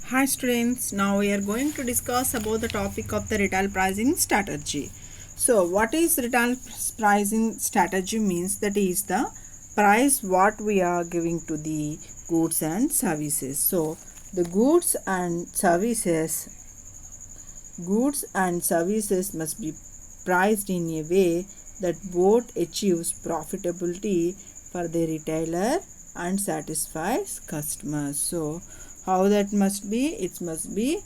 Hi students, now we are going to discuss about the topic of the retail pricing strategy. So what is retail pricing strategy means? That is the price what we are giving to the goods and services. So the goods and services must be priced in a way that both achieves profitability for the retailer and satisfies customers. So how that must be? It must be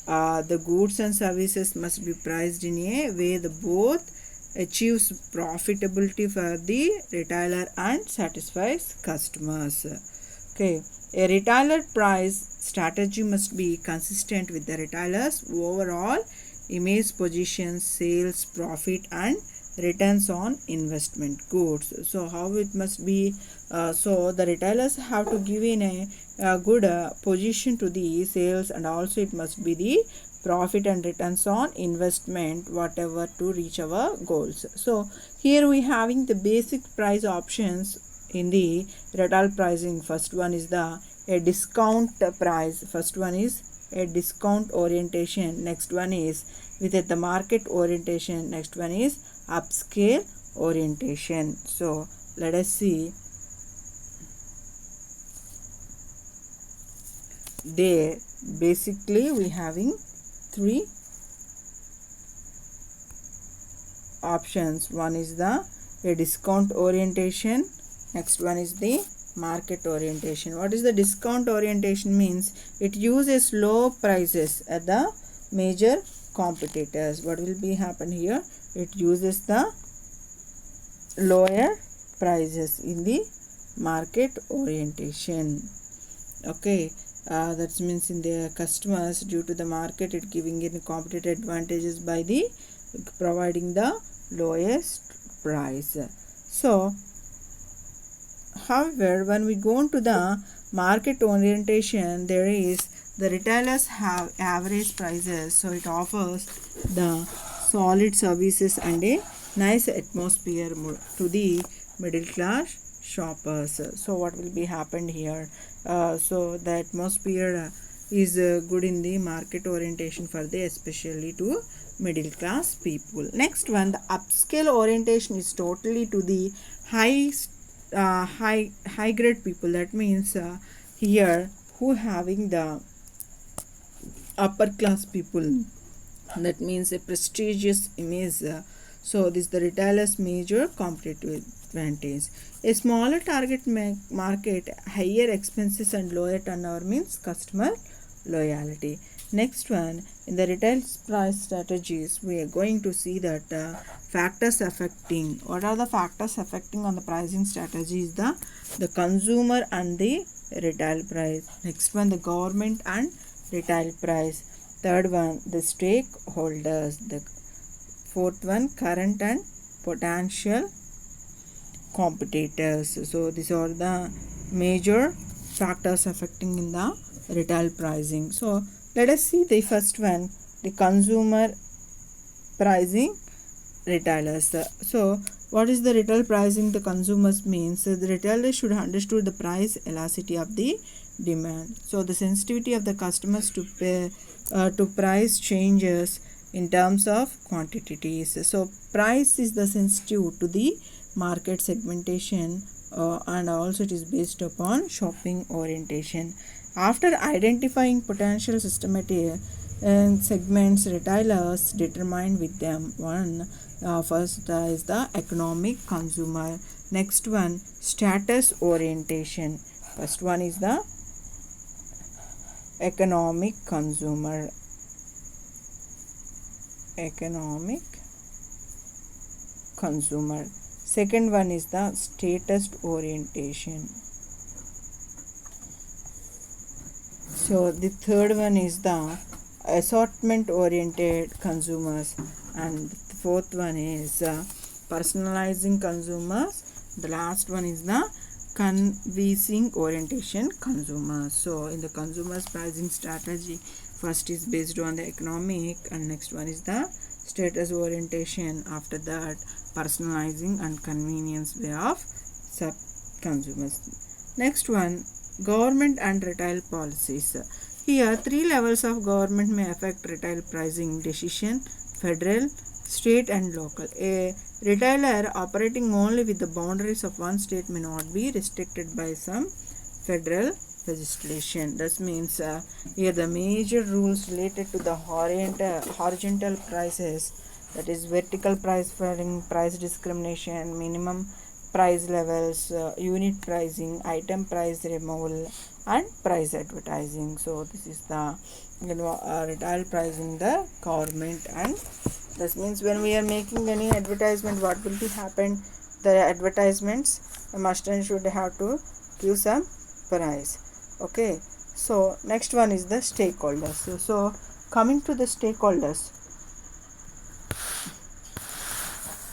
the goods and services must be priced in a way the both achieves profitability for the retailer and satisfies customers. Okay, a retailer price strategy must be consistent with the retailer's overall image, position, sales, profit, and returns on investment goods. So how it must be? So the retailers have to give in a good position to the sales, and also it must be the profit and returns on investment whatever to reach our goals. So here we having the basic price options in the retail pricing. First one is a discount price. First one is a discount orientation. Next one is with the market orientation. Next one is upscale orientation. So let us see. There basically we having three options. One is a discount orientation. Next one is the market orientation. What is the discount orientation means? It uses low prices at the major competitors. What will be happen here? It uses the lower prices in the market orientation. Okay, that means in the customers, due to the market, it giving in competitive advantages by the providing the lowest price. So however, when we go into the market orientation, there is the retailers have average prices, so it offers the solid services and a nice atmosphere to the middle class shoppers. So what will be happened here? So the atmosphere is good in the market orientation for the especially to middle class people. Next one, the upscale orientation is totally to the high grade people. That means here who having the upper class people, that means a prestigious image. So this is the retailer's major competitive advantage. A smaller target market, higher expenses and lower turnover means customer loyalty. Next one, in the retail price strategies, we are going to see that factors affecting. What are the factors affecting on the pricing strategy? Is the consumer and the retail price. Next one, the government and retail price. Third one, the stakeholders. The fourth one, current and potential competitors. So these are the major factors affecting in the retail pricing. So let us see the first one, the consumer pricing retailers. So what is the retail pricing? The consumers means the retailer should understand the price elasticity of the demand. So the sensitivity of the customers to pay to price changes in terms of quantities. So price is the sensitive to the market segmentation, and also it is based upon shopping orientation. After identifying potential systematic segments, retailers determine with them. One first is the economic consumer. Next one, status orientation. First one is the economic consumer. Economic consumer. Second one is the status orientation. So the third one is the assortment oriented consumers, and the fourth one is personalizing consumers. The last one is the convincing orientation consumers. So in the consumers pricing strategy, first is based on the economic, and next one is the status orientation. After that, personalizing and convenience way of sub consumers. Next one, government and retail policies. Here, three levels of government may affect retail pricing decision: federal, state and local. A retailer operating only with the boundaries of one state may not be restricted by some federal legislation. This means here the major rules related to the horizontal prices, that is vertical price fairing, price discrimination, minimum price levels, unit pricing, item price removal, and price advertising. So this is the retail pricing the government. And this means when we are making any advertisement, what will be happen? The advertisements must and should have to give some price. Okay, so next one is the stakeholders. So coming to the stakeholders,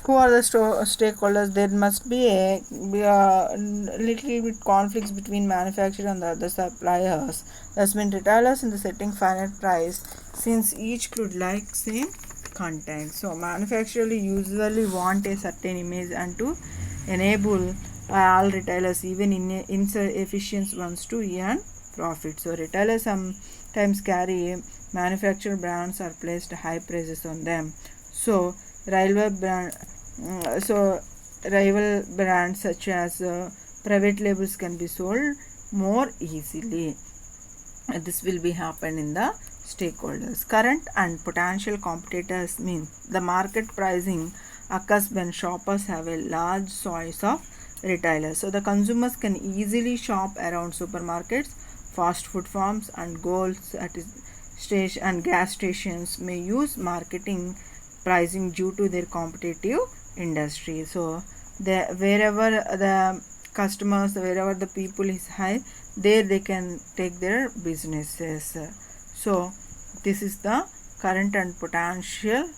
who are the stakeholders? There must be a little bit conflicts between manufacturer and the other suppliers. That's mean retailers in the setting final price, since each could like same content. So manufacturer usually want a certain image and to enable all retailers, even in insufficient ones, to earn profit. So retailers sometimes carry manufacturer brands or placed high prices on them. So rival brand so rival brands such as private labels can be sold more easily. This will be happen in the stakeholders. Current and potential competitors means the market pricing occurs when shoppers have a large choice of retailers. So the consumers can easily shop around supermarkets, fast food firms, and goals at station and gas stations may use marketing pricing due to their competitive industry. So wherever the customers, wherever the people is high, there they can take their businesses. So this is the current and potential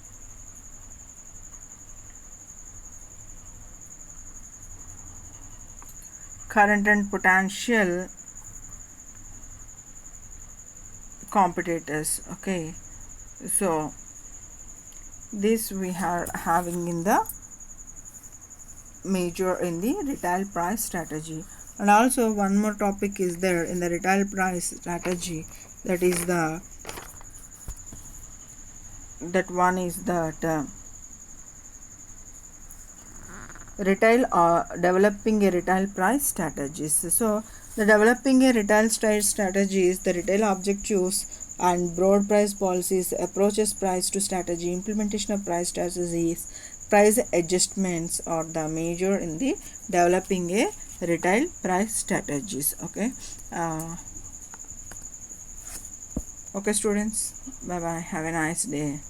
competitors. Okay, so this we are having in the major in the retail price strategy. And also one more topic is there in the retail price strategy, that is the retail or developing a retail price strategies. So the developing a retail style strategies, the retail objectives and broad price policies, approaches price to strategy, implementation of price strategies, price adjustments are the major in the developing a retail price strategies. Okay, okay students, bye bye, have a nice day.